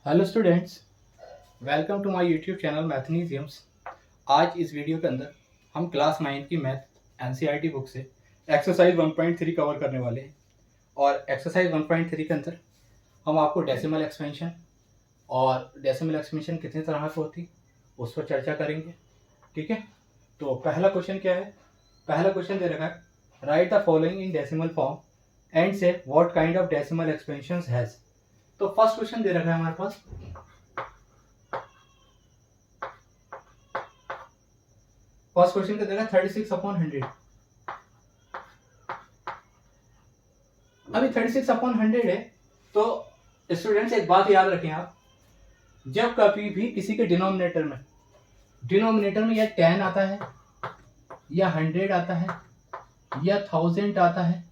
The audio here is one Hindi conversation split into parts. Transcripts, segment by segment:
Hello students, welcome to my YouTube channel मैथनीजियम्स। आज इस वीडियो के अंदर हम क्लास 9 की मैथ एनसीईआरटी बुक से एक्सरसाइज 1.3 कवर करने वाले हैं। और एक्सरसाइज 1.3 के अंदर हम आपको डेसिमल एक्सपेंशन और डेसिमल एक्सपेंशन कितनी तरह की होती उस पर चर्चा करेंगे। ठीक है, तो पहला क्वेश्चन क्या है? पहला क्वेश्चन दे रखा है, write the following in decimal form and say what kind of decimal expansion has. तो फर्स्ट क्वेश्चन दे रखा है हमारे पास, फर्स्ट क्वेश्चन का देखा 36/100। अभी 36/100 है, तो स्टूडेंट्स एक बात याद रखें आप, जब कभी भी किसी के डिनोमिनेटर में या 10 आता है या 100 आता है या 1000 आता है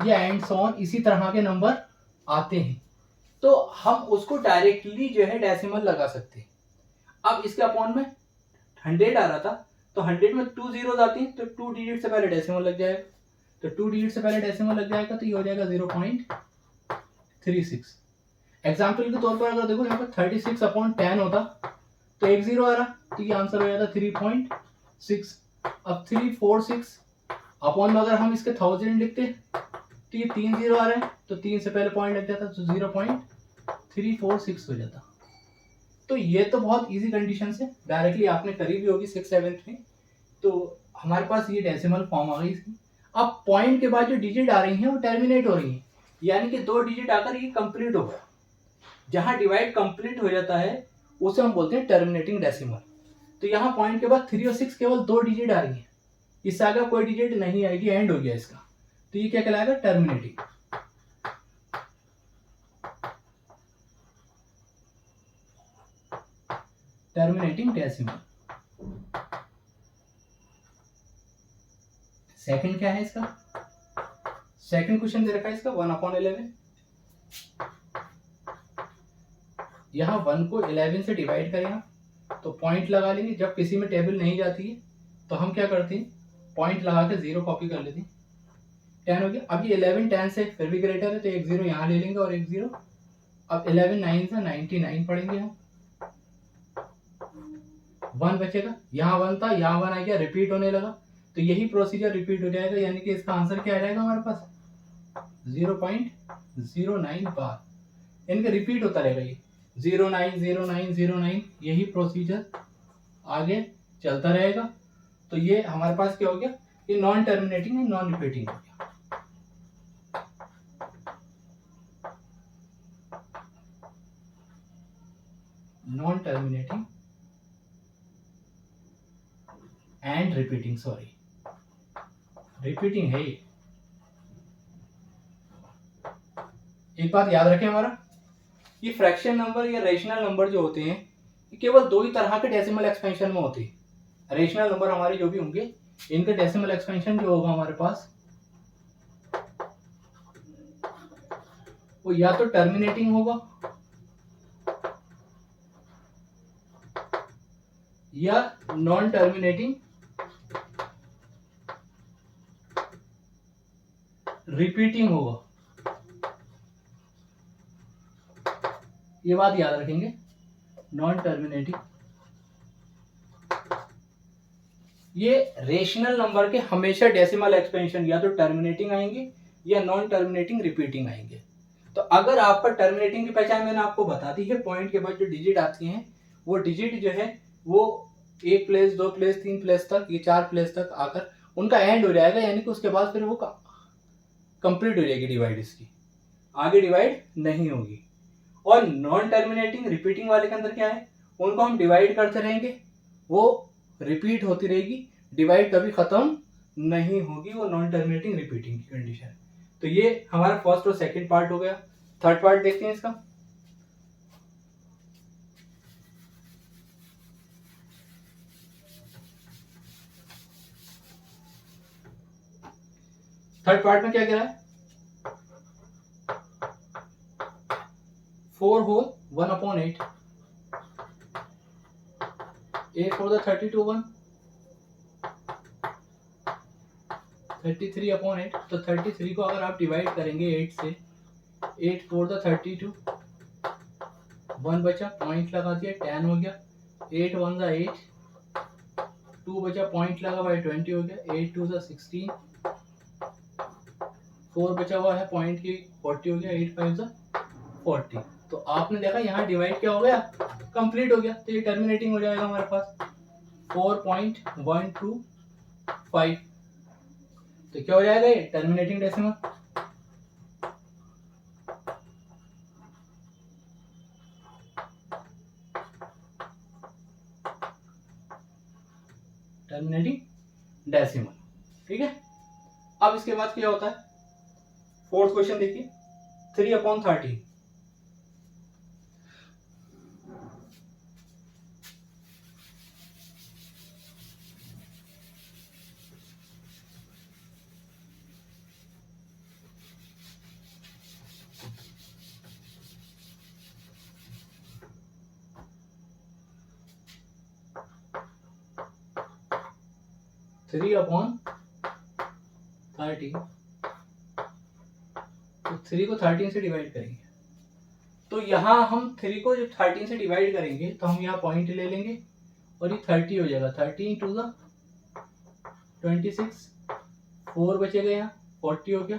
या एंड सो ऑन इसी तरह के नंबर आते हैं, तो हम उसको डायरेक्टली जो है डेसिमल लगा सकते हैं। अब इसके अपॉन में 100 आ रहा था, तो 100 में 2 जीरोस आती हैं, तो 2 डिजिट से पहले डेसिमल लग जाएगा। तो 2 डिजिट से पहले डेसिमल लग जाएगा, तो ये हो जाएगा 0.36। एग्जाम्पल के तौर पर अगर देखो यहाँ पर 36/10 होता तो एक जीरो आ रहा, तो ये आंसर हो जाता 3.6। अब 346 अपॉन में अगर हम इसके 1000 लिखते तो ये 3 जीरो आ रहे हैं, तो 3 से पहले पॉइंट लग जाता, तो 0.346 हो जाता। तो ये तो बहुत इजी कंडीशन से डायरेक्टली आपने करी भी होगी 6/7 में। तो हमारे पास ये डेसिमल फॉर्म आ गई इसकी। अब पॉइंट के बाद जो डिजिट आ रही हैं वो टर्मिनेट हो रही हैं, यानी कि 2 डिजिट आकर ये कंप्लीट हो गया। जहां डिवाइड कंप्लीट हो जाता है उसे हम बोलते हैं टर्मिनेटिंग डेसिमल। तो यहाँ पॉइंट के बाद 3 और 6 केवल 2 डिजिट आ रही है, इससे आगे कोई डिजिट नहीं आएगी, एंड हो गया इसका, तो ये क्या कहलाएगा? टर्मिनेटिंग। Terminating decimal. सेकंड क्या है इसका? सेकंड क्वेश्चन दे रखा है इसका 1/11। यहाँ 1 को 11 से डिवाइड करें तो पॉइंट लगा लेंगे। जब किसी में टेबल नहीं जाती है तो हम क्या करते हैं, पॉइंट लगा के 0 कॉपी कर लेते हैं। 10 हो गया। अब ये 11 10 से फिर भी ग्रेटर है, तो एक 0 यहाँ ले लेंगे और एक 0। अब 11 9 से 99 पढ़ेंगे हम। 1 बचेगा, यहाँ 1 था, यहाँ 1 आ गया, रिपीट होने लगा, तो यही प्रोसीजर रिपीट हो जाएगा, यानी कि इसका आंसर क्या आ जाएगा हमारे पास? 0.09 बार। इनका रिपीट होता रहेगा, ये 090909, यही प्रोसीजर आगे चलता रहेगा। तो ये हमारे पास क्या हो गया? ये नॉन टर्मिनेटिंग है, नॉन रिपीटिंग हो गया। Non terminating and repeating, sorry repeating है ये। एक बात याद रखें, हमारा ये फ्रैक्शन नंबर या रेशनल नंबर जो होते हैं ये केवल 2 ही तरह के डेसिमल एक्सपेंशन में होते हैं। रेशनल नंबर हमारे जो भी होंगे इनका डेसिमल एक्सपेंशन जो होगा हमारे पास वो या तो टर्मिनेटिंग होगा या नॉन टर्मिनेटिंग रिपीटिंग होगा। ये बात याद रखेंगे, नॉन टर्मिनेटिंग। ये रेशनल नंबर के हमेशा डेसिमल एक्सपेंशन या तो टर्मिनेटिंग आएंगे या नॉन टर्मिनेटिंग रिपीटिंग आएंगे। तो अगर आपका टर्मिनेटिंग की पहचान मैंने आपको बता दी है, पॉइंट के बाद जो डिजिट आती हैं वो डिजिट जो है वो 1 प्लेस 2 प्लेस 3 प्लेस तक, ये 4 प्लेस तक आकर उनका एंड हो जाएगा, यानी कि उसके बाद फिर वो कंप्लीट हो जाएगी डिवाइड, इसकी आगे डिवाइड नहीं होगी। और नॉन टर्मिनेटिंग रिपीटिंग वाले के अंदर क्या है, उनको हम डिवाइड करते रहेंगे, वो रिपीट होती रहेगी, डिवाइड कभी खत्म नहीं होगी, वो नॉन टर्मिनेटिंग रिपीटिंग की कंडीशन है। तो ये हमारा फर्स्ट और सेकंड पार्ट हो गया। थर्ड पार्ट देखते हैं इसका। थर्ड पार्ट में क्या कह रहा है? 4 होल 1/8, 8 for the 32 1, 33/8। तो 33 को अगर आप डिवाइड करेंगे 8 से, 8 4 the 32, 1 बचा, पॉइंट लगा दिया, 10 हो गया, 8 1 जा 8, 2 बचा, पॉइंट लगा भाई 20 हो गया, 8 2 जा 16, 4 बचा हुआ है पॉइंट की 40 हो गया, 8 5 जा 40। तो आपने देखा यहाँ डिवाइड क्या हो गया, कंप्लीट हो गया। तो ये टर्मिनेटिंग हो जाएगा हमारे पास 4.125। तो क्या हो जाएगा ये टर्मिनेटिंग डेसिमल। टर्मिनेटिंग डेसिमल, ठीक है। अब इसके बाद क्या होता है, फोर्थ क्वेश्चन देखिए, 3/30। 3/30, तो 3 को 13 से डिवाइड करेंगे। तो यहाँ हम 3 को जब 13 से डिवाइड करेंगे तो हम यहाँ पॉइंट ले लेंगे और ये 30 हो जाएगा, 13 2 जा 26, 4 बचेगा यहाँ 40 हो गया,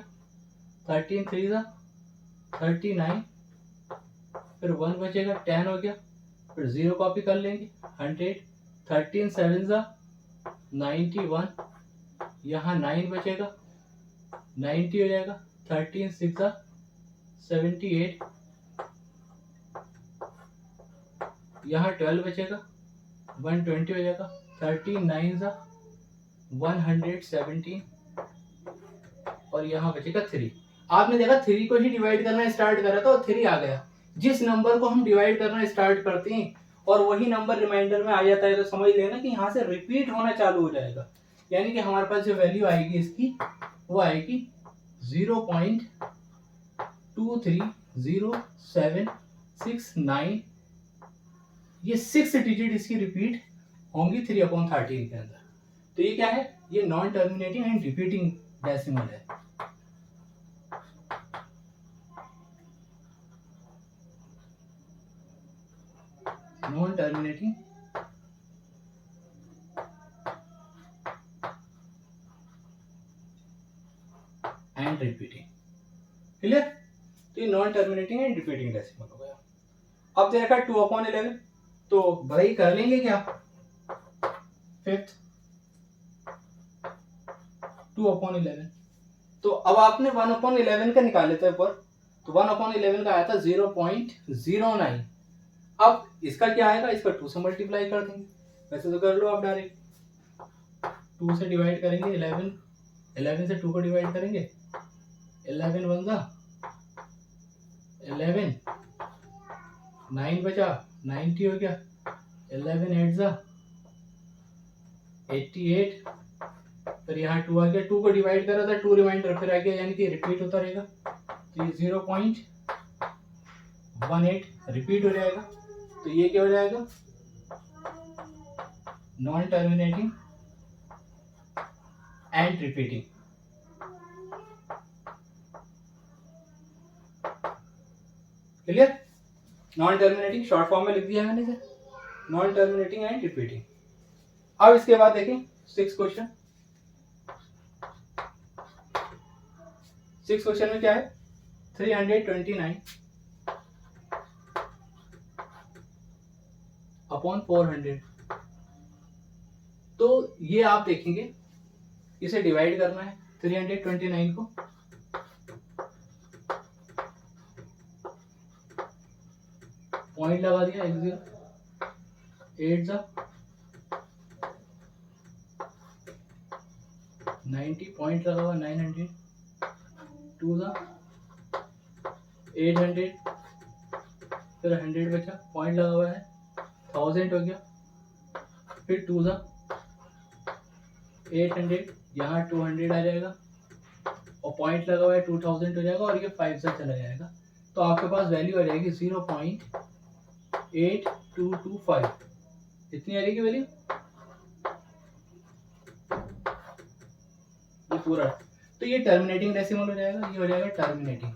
13 3 जा 39, फिर 1 बचेगा 10 हो गया, फिर 0 कॉपी कर लेंगे 100, 13 7 जा 91, यहाँ 9 बचेगा 90 हो जाएगा, 13 6 जा 78, यहाँ 12 बचेगा 120 हो जाएगा, 13 9 जा 117, और यहाँ बचेगा 3। आपने देखा 3 को ही डिवाइड करना स्टार्ट करा तो 3 आ गया। जिस नंबर को हम डिवाइड करना स्टार्ट करते हैं और वही नंबर रिमाइंडर में आ जाता है तो समझ लेना कि यहाँ से रिपीट होना चालू हो जाएगा, यानी कि हमारे पास जो वैल्यू आएगी इसकी वो आएगी 0.230769। ये 6 डिजिट इसकी रिपीट होंगी 3/13 के अंदर। तो ये क्या है, ये non terminating and repeating decimal है। Non terminating and repeating, clear. तो ये non terminating and repeating decimal हो गया। अब दे रखा है 2/11, तो भाई कर लेंगे क्या, फिफ्थ 2/11। तो अब आपने 1/11 का निकाले थे ऊपर, तो 1/11 का आया था 0.09। अब इसका क्या आएगा, इसका 2 से मल्टीप्लाई कर देंगे, वैसे तो कर लो आप डायरेक्ट, 2 से डिवाइड करेंगे 11, 11 से 2 को डिवाइड करेंगे, 11 1 जा 11, 9 बचा 90 हो गया, 11 8 जा 88, फिर यहाँ 2 आ गया, 2 को डिवाइड करा था 2 रिमाइंडर फिर आ गया, यानी कि रिपीट होता रहेगा। तो ये 0.18 रिपीट हो जाएगा। तो ये क्या हो जाएगा, non terminating and repeating. Clear, non terminating short form में लिख दिया मैंने इसे, नॉन टर्मिनेटिंग एंड रिपीटिंग। अब इसके बाद देखें 6 क्वेश्चन। 6 क्वेश्चन में क्या है, 329/400। तो ये आप देखेंगे, इसे डिवाइड करना है 329 को, पॉइंट लगा दिया 10, 8 जा 90, पॉइंट लगा हुआ 900, 2 जा 800, फिर 100 बचा, पॉइंट लगा हुआ है 1000 हो गया, फिर 2 जा 800, यहाँ 200 आ जाएगा और पॉइंट लगा हुआ है 2000 हो जाएगा और ये 5 से चला जाएगा। तो आपके पास वैल्यू आ जाएगी 0.8225। इतनी आ जाएगी वैल्यू, ये पूरा। तो ये टर्मिनेटिंग डेसिमल हो जाएगा, ये हो जाएगा टर्मिनेटिंग।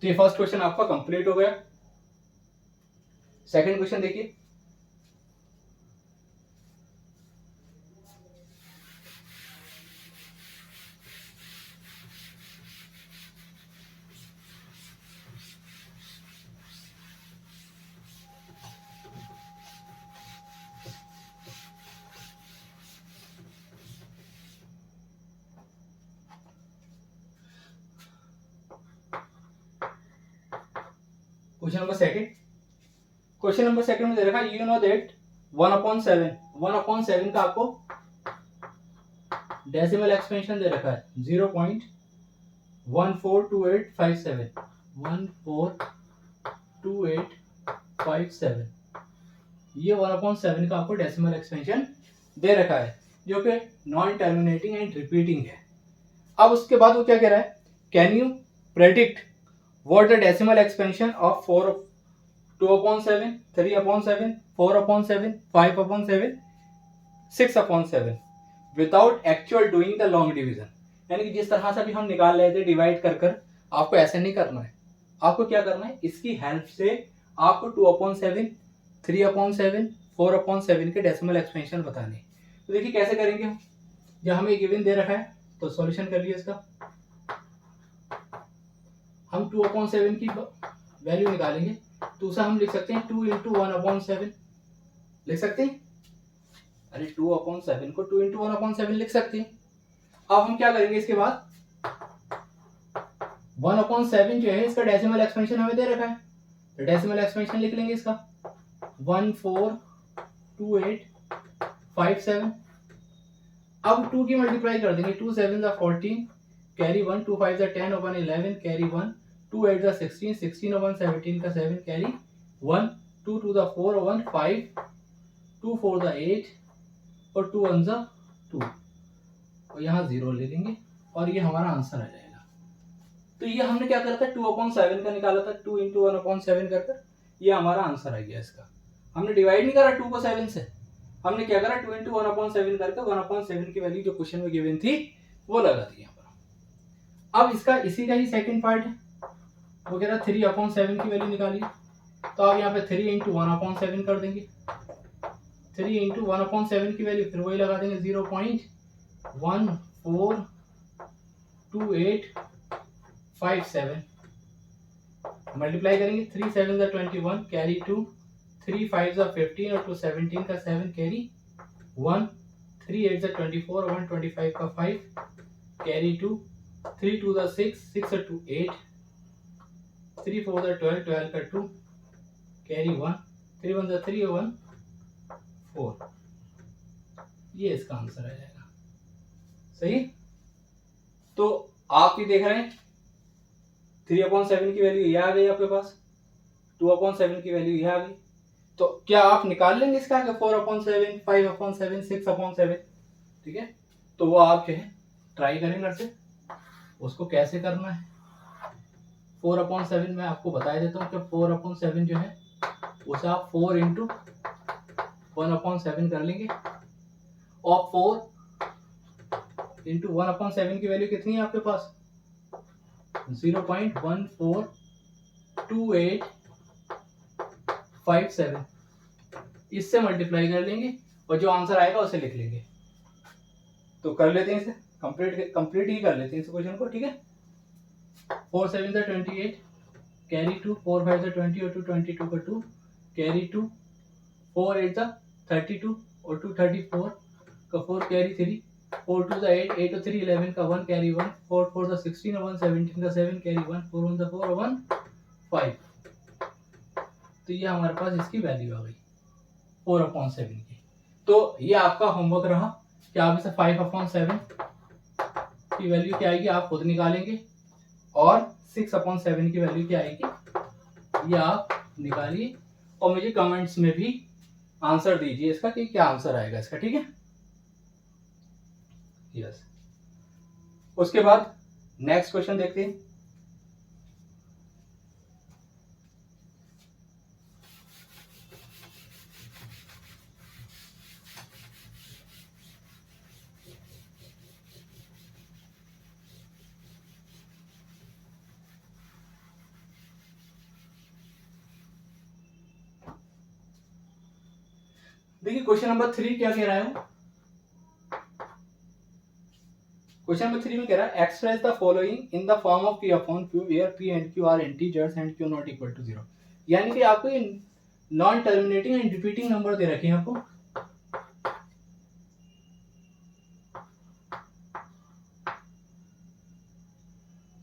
तो ये फर्स्ट क्वेश्चन आपका कंप्लीट हो गया। सेकंड क्वेश्चन देखिए, question number second. Question number second में दे रखा है यू नो दैट 1/7 का आपको डेसिमल एक्सपेंशन दे रखा है 0.142857 142857। ये 1/7 का आपको डेसिमल एक्सपेंशन दे रखा है जो कि नॉन टर्मिनेटिंग एंड रिपीटिंग है। अब उसके बाद वो क्या कह रहा है, can you predict what the decimal expansion of 2/7, 3/7, 4/7, 5/7, 6/7 without actual doing the long division. यानी कि जिस तरह से भी हम निकाल रहे थे डिवाइड कर कर, आपको ऐसे नहीं करना है। आपको क्या करना है, इसकी हेल्प से आपको 2/7, 3/7, 4/7 के डेसिमल एक्सपेंशन बताने। तो देखिए कैसे करेंगे हम, जब हमें गिवन दे रखा है तो सॉल्यूशन कर लिए इसका। हम 2/7 की वैल्यू निकालेंगे तो उसे हम लिख सकते हैं 2 इंटू 1/7 लिख सकते हैं। अरे 2/7 को 2 इंटू 1/7 लिख सकते हैं। अब हम क्या करेंगे, इसके बाद 1/7 जो है इसका डेसिमल एक्सपेंशन हमें दे रखा है, तो डेसिमल एक्सपेंशन लिख लेंगे इसका 142857। अब 2 की मल्टीप्लाई कर देंगे, 2 7 14 कैरी 1, 2 5 10 1 11 कैरी 1, 2 8 16 16 1 17 का 7 कैरी 1, 2 2 4 1 5, 2 4 8 और 2 1 2 और यहाँ 0 ले लेंगे और ये हमारा आंसर आ जाएगा। तो ये हमने क्या करा था, 2/7 का निकाला था, 2 इंटू 1/7 कर कर ये हमारा आंसर आ गया इसका। हमने डिवाइड नहीं करा 2 को 7 से, हमने क्या करा 2 इंटू 1/7 करके 1/7 की वैल्यू जो क्वेश्चन में गिवन थी वो लगा दी यहाँ पर। अब इसका इसी का ही सेकंड पार्ट है, वो कह रहा 3/7 की वैल्यू निकालिए। तो आप यहाँ पे 3 इंटू 1/7 कर देंगे, 3 इंटू 1/7 की वैल्यू फिर वही लगा देंगे 0.142857 मल्टीप्लाई करेंगे, 3 7 21 कैरी 2, 3 5 15 और 2 17 का 7 कैरी 1, 3 8 24 1 25 का 5 कैरी 2, 3 2 6 6 और 2 8, 3 4 12 12 का 2 कैरी 1, 3 1 3 और 1 4। ये इसका आंसर आ जाएगा। सही, तो आप ये देख रहे हैं 3/7 की वैल्यू ये आ गई आपके पास, 2/7 की वैल्यू ये आ गई। तो क्या आप निकाल लेंगे इसका 4/7, 5/7, 6/7? ठीक है, तो वो आप जो है ट्राई करें घर से। उसको कैसे करना है, 4/7 में आपको बता देता हूँ कि 4/7 जो है उसे आप 4 इंटू 1/7 कर लेंगे और 4 इंटू 1/7 की वैल्यू कितनी है आपके पास, 0.142857। इससे मल्टीप्लाई कर लेंगे और जो आंसर आएगा उसे लिख लेंगे। तो कर लेते हैं इसे, कंप्लीट ही कर लेते हैं इस क्वेश्चन को। ठीक है, 4 7 28 कैरी 2, 4 5 20 और 2 22 का 2 कैरी 2, 4 8 32 और 2 34 का 4 कैरी 3, 4 2 8 8 और 3 11 का 1 कैरी 1, 4 4 16 और 1 17 का 7 कैरी 1, 4 1 4 और 1 5। तो ये हमारे पास इसकी वैल्यू आ गई 4/7 की। तो ये आपका होमवर्क रहा कि आप इसे 5/7 की वैल्यू क्या आएगी आप खुद निकालेंगे और 6/7 की वैल्यू क्या आएगी ये आप निकालिए और मुझे कमेंट्स में भी आंसर दीजिए इसका कि क्या आंसर आएगा इसका। ठीक है, यस। उसके बाद नेक्स्ट क्वेश्चन देखते हैं। देखिए क्वेश्चन नंबर 3 क्या कह रहा है। क्वेश्चन नंबर 3 में कह रहा है express the following in the form of p upon q where p and q are integers and q not equal to 0। यानी कि आपको ये non terminating and repeating number दे रखे हैं आपको।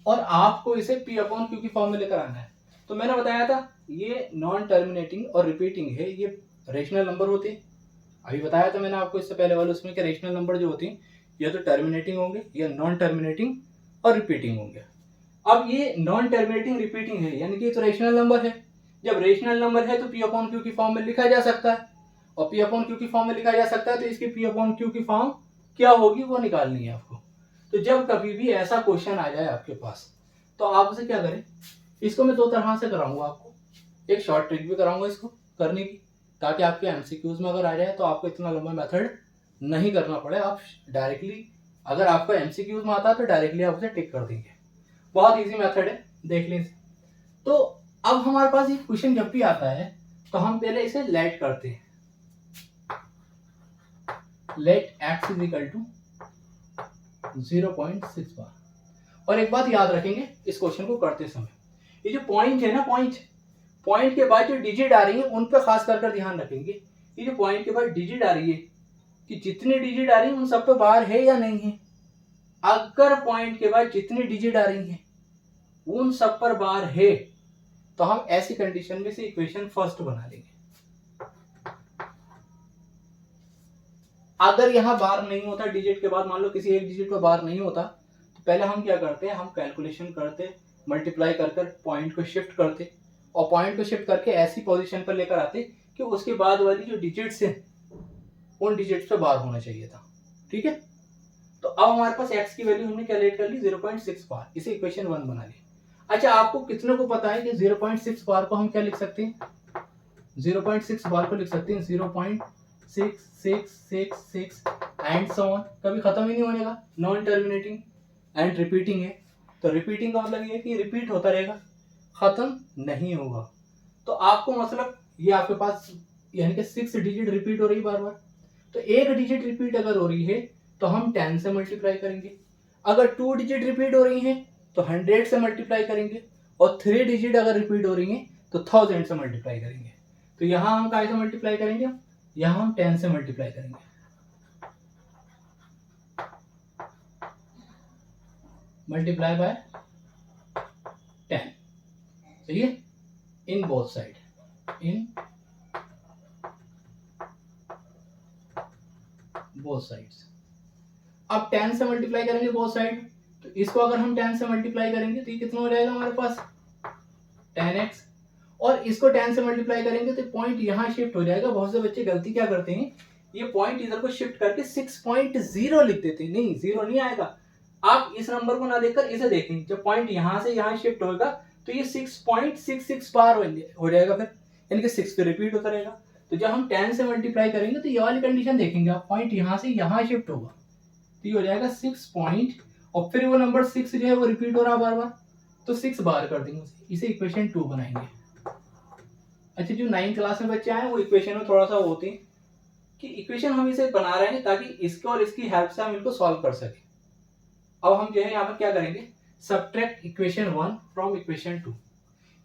और आपको इसे p अपॉन q की फॉर्म में लेकर आना है। तो मैंने बताया था ये नॉन टर्मिनेटिंग और रिपीटिंग है, ये रेशनल नंबर होते हैं। अभी बताया था मैंने आपको इससे पहले वाले उसमें कि रेशनल नंबर जो होते हैं या तो टर्मिनेटिंग होंगे या नॉन टर्मिनेटिंग और रिपीटिंग होंगे। अब ये नॉन टर्मिनेटिंग रिपीटिंग है यानी कि ये तो रेशनल नंबर है। जब रेशनल नंबर है तो p अपॉन क्यू की फॉर्म में लिखा जा सकता है, और p अपॉन क्यू की फॉर्म में लिखा जा सकता है तो इसकी p अपॉन क्यू की फॉर्म क्या होगी वो निकालनी है आपको। तो जब कभी भी ऐसा क्वेश्चन आ जाए आपके पास तो आप उसे क्या करें, इसको मैं दो तरह से कराऊंगा आपको। एक शॉर्ट ट्रिक भी कराऊंगा इसको करने की, ताकि आपके एमसीक्यूज में अगर आ जाए तो आपको इतना लंबा मेथड नहीं करना पड़े। आप डायरेक्टली अगर आपको एमसीक्यूज में आता है तो डायरेक्टली आप उसे टिक कर देंगे। बहुत इजी मेथड है, देख लीजिए। तो अब हमारे पास ये क्वेश्चन जब भी आता है तो हम पहले इसे लेट करते हैं, let x is equal to 0.6 bar. और एक बात याद रखेंगे इस क्वेश्चन को करते समय, ये जो पॉइंट है ना, पॉइंट के बाद जो डिजिट आ रही है उन पर खास कर ध्यान रखेंगे। ये जो पॉइंट के बाद डिजिट आ रही है कि जितनी डिजिट आ रही है उन सब पे बार है या नहीं है। अगर पॉइंट के बाद जितनी डिजिट आ रही है उन सब पर बार है तो हम ऐसी कंडीशन में से इक्वेशन फर्स्ट बना लेंगे। अगर यहां बार नहीं होता डिजिट के बाद, मान लो किसी एक डिजिट पर बार नहीं होता, तो पहले हम क्या करते हैं, हम कैलकुलेशन करते, मल्टीप्लाई कर पॉइंट को शिफ्ट करते, और पॉइंट को शिफ्ट करके ऐसी पोजीशन पर लेकर आते कि उसके बाद वाली जो डिजिट्स है उन डिजिट्स पे बार होना चाहिए था। ठीक है, तो अब हमारे पास x की वैल्यू हमने कैलकुलेट कर ली 0.6 बार, इसे इक्वेशन 1 बना ली। अच्छा, आपको कितने को पता है कि 0.6 बार को हम क्या लिख सकते हैं, 0.6 बार को लिख सकते हैं 0.6666 एंड सो ऑन, कभी खत्म ही नहीं होने का। नॉन टर्मिनेटिंग एंड रिपीटिंग है, तो रिपीटिंग का मतलब ये है कि रिपीट होता रहेगा, खत्म नहीं होगा। तो आपको मतलब ये आपके पास यानी कि 6 डिजिट रिपीट हो रही बार बार, तो एक डिजिट रिपीट अगर हो रही है तो हम 10 से मल्टीप्लाई करेंगे। अगर 2 डिजिट रिपीट हो रही हैं तो 100 से मल्टीप्लाई करेंगे, और 3 डिजिट अगर रिपीट हो रही हैं तो 1000 से मल्टीप्लाई करेंगे। तो यहां हम काय से मल्टीप्लाई करेंगे, यहां हम 10 से मल्टीप्लाई करेंगे। मल्टीप्लाई बाय 10, सही है, in both side, in both sides. अब 10 से मल्टीप्लाई करेंगे बोथ साइड, तो इसको अगर हम 10 से मल्टीप्लाई करेंगे तो ये कितना हो जाएगा हमारे पास 10x, और इसको 10 से मल्टीप्लाई करेंगे तो पॉइंट यहाँ शिफ्ट हो जाएगा। बहुत से बच्चे गलती क्या करते हैं, ये पॉइंट इधर को शिफ्ट करके 6.0 लिख देते हैं। नहीं, 0 नहीं आएगा। आप इस नंबर को ना देखकर इसे देखें, जब पॉइंट यहाँ से यहाँ शिफ्ट होगा तो ये 6.66 बार हो जाएगा, फिर यानी कि 6 पे रिपीट होता रहेगा। तो जब हम 10 से मल्टीप्लाई करेंगे तो ये वाली कंडीशन देखेंगे आप, पॉइंट यहाँ से यहाँ शिफ्ट होगा तो ये हो जाएगा 6 पॉइंट, और फिर वो नंबर 6 जो है वो रिपीट हो रहा बार बार, तो 6 बार कर देंगे, इसे इक्वेशन 2 बनाएंगे। अच्छा, जो 9th क्लास में बच्चे आए वो इक्वेशन में थोड़ा सा होते हैं कि इक्वेशन हम इसे बना रहे हैं ताकि इसके और इसकी हेल्प से हम इनको सॉल्व कर सकें। अब हम जो है यहाँ पर क्या करेंगे, सब्ट्रैक्ट इक्वेशन 1 फ्रॉम इक्वेशन 2।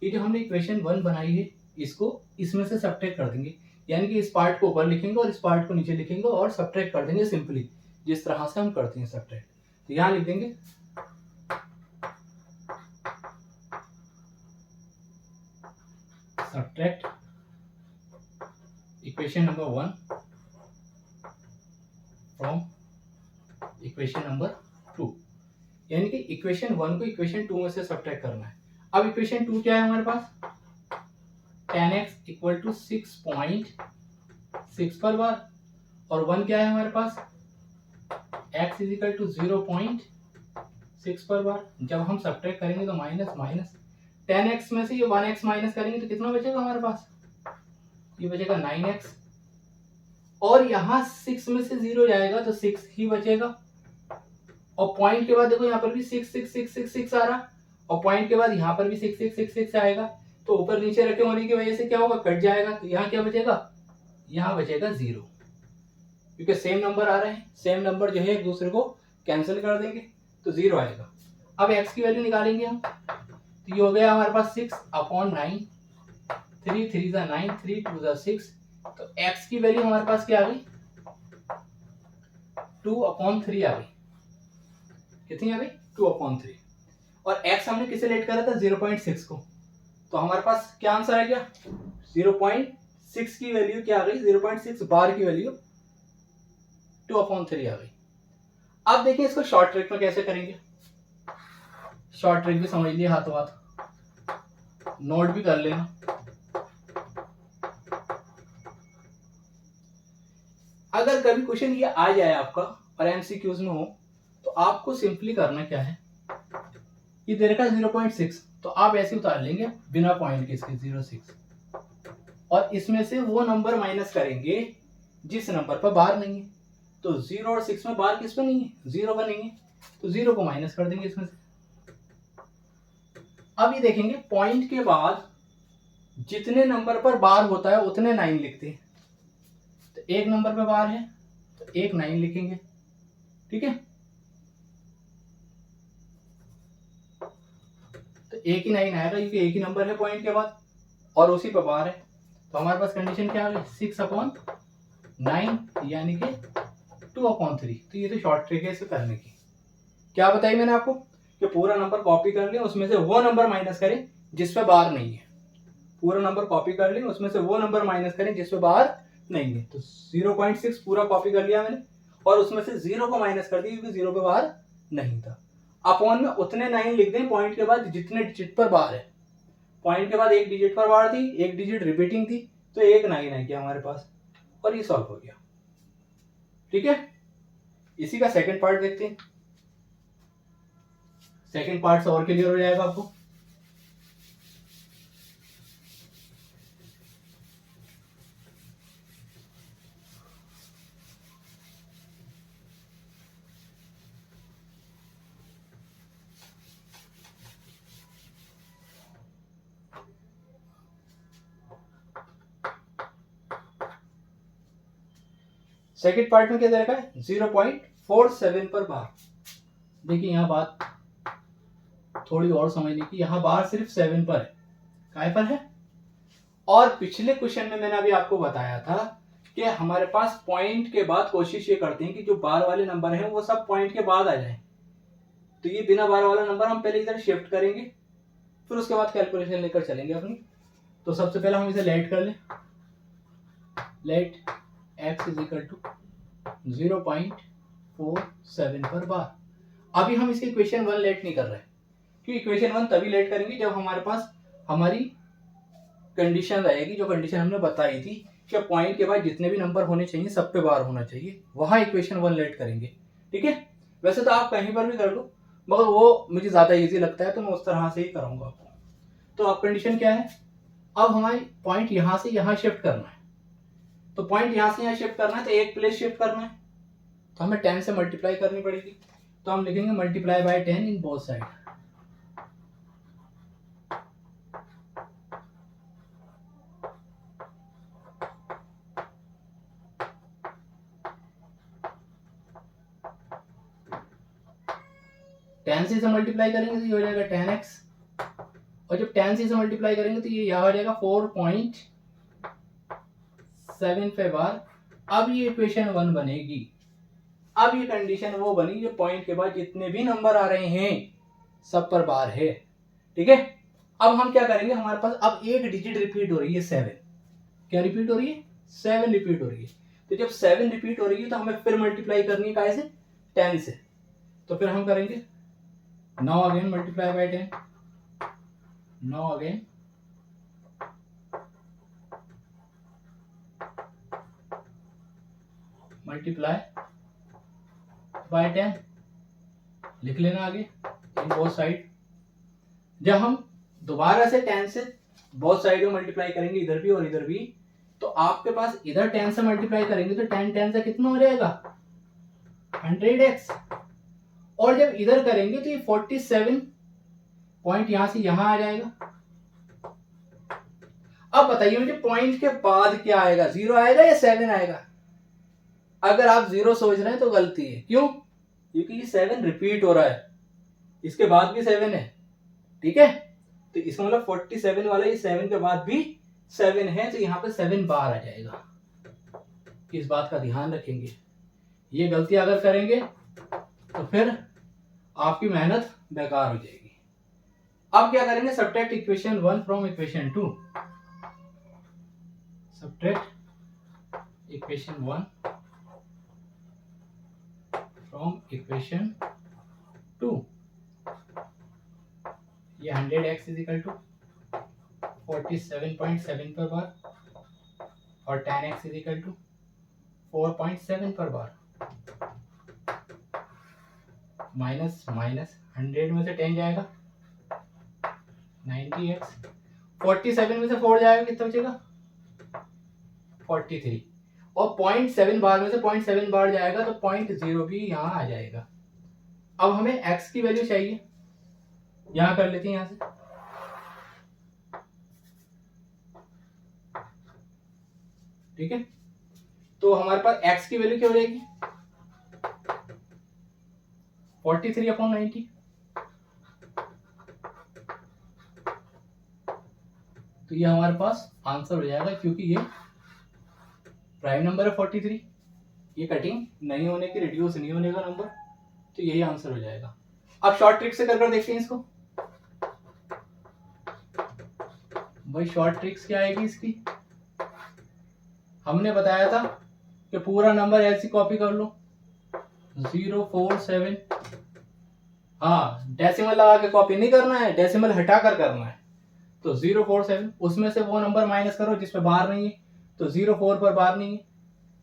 ये जो हमने इक्वेशन 1 बनाई है इसको इसमें से सब्ट्रैक्ट कर देंगे, यानी कि इस पार्ट को ऊपर लिखेंगे और इस पार्ट को नीचे लिखेंगे और सब्ट्रैक्ट कर देंगे सिंपली, जिस तरह से हम करते हैं सब्ट्रैक्ट। तो यहाँ लिख देंगे subtract equation number 1 from equation number 2, यानी कि इक्वेशन 1 को इक्वेशन 2 में से सब्ट्रैक्ट करना है। अब इक्वेशन 2 क्या है हमारे पास, 10x इक्वल टू 6.6 पर बार, और 1 क्या है हमारे पास, x इज इक्वल टू 0.6 पर बार। जब हम सब्ट्रैक्ट करेंगे तो माइनस माइनस 10x में से ये 1x माइनस करेंगे तो कितना बचेगा हमारे पास, ये बचेगा 9x, और यहाँ 6 में से 0 जाएगा तो 6 ही बचेगा, और पॉइंट के बाद देखो यहाँ पर भी 6 6 6 6 6 आ रहा, और पॉइंट के बाद यहाँ पर भी 6 6 6 6 आएगा, तो ऊपर नीचे रखे होने की वजह से क्या होगा, कट जाएगा। तो यहाँ क्या बचेगा, यहाँ बचेगा 0। क्योंकि सेम नंबर आ रहे हैं, सेम नंबर जो है एक दूसरे को कैंसिल कर देंगे तो 0 आएगा। अब x की वैल्यू निकालेंगे हम, तो ये हो गया हमारे पास 6/9, 3 3 9, 3 2 6, तो x की वैल्यू हमारे पास क्या आ गई, 2/3 आ गई। कितनी आ गई, 2/3। और x हमने किसे लेट करा था, 0.6 को, तो हमारे पास क्या आंसर आ गया, 0.6 की वैल्यू क्या आ गई, 0.6 बार की वैल्यू 2/3 आ गई। अब देखिए इसको शॉर्ट ट्रिक में कैसे करेंगे। शॉर्ट ट्रिक भी समझ लिया हाथों हाथ, नोट भी कर लेना। अगर कभी क्वेश्चन ये आ जाए आपका और एमसीक्यूज में हो, तो आपको सिंपली करना क्या है, ये दे रखा है 0.6, तो आप ऐसे उतार लेंगे बिना पॉइंट के इसके 0.6, और इसमें से वो नंबर माइनस करेंगे जिस नंबर पर बार नहीं है। तो 0 और 6 में बार किस पर नहीं है, 0 पर नहीं है, तो 0 को माइनस कर देंगे इसमें से। अब ये देखेंगे पॉइंट के बाद जितने नंबर पर बार होता है उतने 9 लिखते हैं, तो एक नंबर पर बार है तो एक 9 लिखेंगे, ठीक है, तो एक ही 9 आएगा क्योंकि एक ही नंबर है पॉइंट के बाद और उसी पर बार है। तो हमारे पास कंडीशन क्या आ गई, 6/9 यानी कि 2/3। तो ये तो शॉर्ट ट्रिक है इसे करने की। क्या बताई मैंने आपको कि पूरा नंबर कॉपी कर लें, उसमें से वो नंबर माइनस करें जिस पे बार नहीं है। पूरा नंबर कॉपी कर लें, उसमें से वो नंबर माइनस करें जिस पे बार नहीं है। तो 0.6 पूरा कॉपी कर लिया मैंने और उसमें से 0 को माइनस कर दिया क्योंकि 0 पे बार नहीं था। अपॉन में उतने 9 लिख दें पॉइंट के बाद जितने डिजिट पर बार है। पॉइंट के बाद एक डिजिट पर बार थी, एक डिजिट रिपीटिंग थी, तो एक 9 आ गया हमारे पास और ये सॉल्व हो गया। ठीक है, इसी का सेकंड पार्ट देखते हैं। सेकंड पार्ट से और क्लियर हो जाएगा आपको। सेकंड पार्ट में क्या दे रखा है, 0.47 पर बार। देखिए यहाँ बात थोड़ी और समझने की, यहाँ बार सिर्फ 7 पर है, काय पर है। और पिछले क्वेश्चन में मैंने अभी आपको बताया था कि हमारे पास पॉइंट के बाद कोशिश ये करते हैं कि जो बार वाले नंबर हैं वो सब पॉइंट के बाद आ जाएं। तो ये बिना बार वाला नंबर हम पहले इधर शिफ्ट करेंगे, फिर उसके बाद कैलकुलेशन लेकर चलेंगे अपनी। तो सबसे पहले हम इसे लेट कर लें, let x is equal to 0.47 पर बार। अभी हम इसकी इक्वेशन 1 लेट नहीं कर रहे, क्योंकि इक्वेशन 1 तभी लेट करेंगे जब हमारे पास हमारी कंडीशन रहेगी, जो कंडीशन हमने बताई थी कि पॉइंट के बाद जितने भी नंबर होने चाहिए सब पे बार होना चाहिए, वहां इक्वेशन 1 लेट करेंगे। ठीक है, वैसे तो आप कहीं पर भी कर लो, मगर वो मुझे ज्यादा इजी लगता है तो मैं उस तरह से ही करूंगा आपको। तो अब कंडीशन क्या है, अब हमारी पॉइंट यहां से यहां शिफ्ट करना है। तो पॉइंट यहां से यहां शिफ्ट करना है तो एक प्लेस शिफ्ट करना है, तो हमें 10 से मल्टीप्लाई करनी पड़ेगी। तो हम लिखेंगे multiply by 10 in both side. Ten से मल्टीप्लाई करेंगे तो ये हो जाएगा 10x, और जब 10 से मल्टीप्लाई करेंगे तो ये यहाँ हो जाएगा 4.7 पे बार। अब ये इक्वेशन 1 बनेगी। अब ये कंडीशन वो बनी जो पॉइंट के बाद जितने भी नंबर आ रहे हैं सब पर बार है। ठीक है, अब हम क्या करेंगे, हमारे पास अब एक डिजिट रिपीट हो रही है 7। क्या रिपीट हो रही है, 7 रिपीट हो रही है। तो जब 7 रिपीट हो रही है तो हमें फिर मल्टीप्लाई करनी है काय से, 10 से। तो फिर हम करेंगे now again multiply by 10, now again multiply by 10, लिख लेना आगे इन बोथ साइड। जब हम दोबारा से 10 से बोथ साइड में मल्टीप्लाई करेंगे, इधर भी और इधर भी, तो आपके पास इधर 10 से मल्टीप्लाई करेंगे तो 10 10 से कितना हो जाएगा, 100x। और जब इधर करेंगे तो ये 47 पॉइंट यहां से यहां आ जाएगा। अब बताइए मुझे पॉइंट के बाद क्या आएगा, 0 आएगा या 7 आएगा, अगर आप 0 सोच रहे हैं तो गलती है। क्यों? क्योंकि ये 7 रिपीट हो रहा है, इसके बाद भी 7 है, ठीक है। तो इसका मतलब 47 वाला ये 7 के बाद भी 7 है, तो यहाँ पे 7 बार आ जाएगा। इस बात का ध्यान रखेंगे। ये गलती अगर करेंगे तो फिर आपकी मेहनत बेकार हो जाएगी। अब क्या करेंगे? Subtract equation 1 from equation 2। Subtract equation 1 from equation 2। ये 100x इजिकल टू 47.7 पर बार और 10x इजिकल टू 4.7 पर बार। माइनस माइनस 100 में से 10 जाएगा 90x, 47 में से 4 जाएगा, कितना बचेगा? 43। और 0.7 बार में से 0.7 बार जाएगा तो 0.0 भी यहाँ आ जाएगा। अब हमें x की वैल्यू चाहिए, यहाँ कर लेते हैं यहाँ से। ठीक है, तो हमारे पास x की वैल्यू क्या हो जाएगी? 43/90। तो ये हमारे पास आंसर हो जाएगा, क्योंकि ये प्राइम नंबर है 43, ये कटिंग नहीं होने की, रिड्यूस नहीं होने का नंबर, तो यही आंसर हो जाएगा। अब शॉर्ट ट्रिक से कर देखते हैं इसको। भाई शॉर्ट ट्रिक्स क्या आएगी इसकी? हमने बताया था कि पूरा नंबर ऐसी कॉपी कर लो 047। हाँ, डेसिमल लगा के कॉपी नहीं करना है, डेसिमल हटा कर करना है। तो 047, उसमें से वो नंबर माइनस करो जिसपे बार नहीं है, तो 04 पर बार नहीं है,